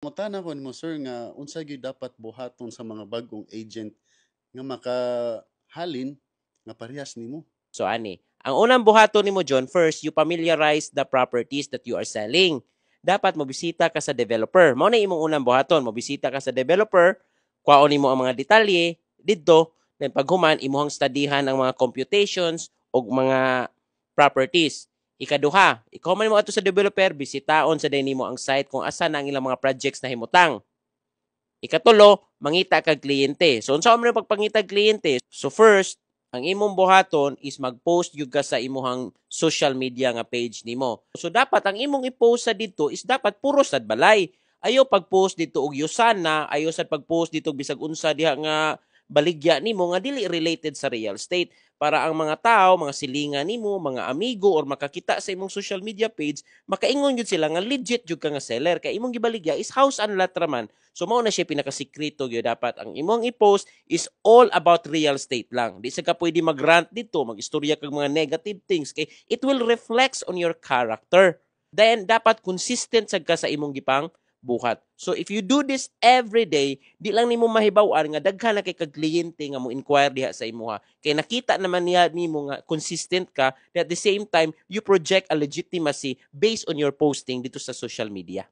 Mangutana ko nimo sir nga unsa gyud dapat buhaton sa mga bagong agent nga makahalin nga parehas nimo? So ani, ang unang buhaton nimo John, first you familiarize the properties that you are selling. Dapat mobisita ka sa developer. Mao na imong unang buhaton, mobisita ka sa developer, kuhaon nimo ang mga detalye didto, then paghuman imuhang studyhan ang mga computations og mga properties. Ikaduha, ikaw man mo ato sa developer, bisitaon sa din nimo ang site kung asa na ang ilang mga projects na himutang. Ikatulo, mangita kag kliyente. So unsa man pagpangita kliyente? So first, ang imong buhaton is mag-post gyud ka sa imuhang social media nga page nimo. So dapat ang imong i-post sa dito is dapat puro sad balay. Ayo pag-post dito og yusana, ayo sad pag-post dito bisag unsa diha nga baligya nimo nga dili related sa real estate para ang mga tao, mga silingan nimo, mga amigo or makakita sa imong social media page, makaingon gyud sila nga legit jud ka nga seller kay imong gibaligya is house and lot raman. So mao na siya pinakasikreto gyud dapat ang imong i-post is all about real estate lang. Di sa ka pwede mag-rant dito, mag-istorya kag mga negative things kay it will reflects on your character. Then dapat consistent sad ka sa imong gipang buhat. So if you do this every day, di lang nimo mahibaw-an nga daghan na kay kag kliyente nga mo inquire diha sa imuha. Kay nakita naman niya nimo nga consistent ka, at the same time you project a legitimacy based on your posting dito sa social media.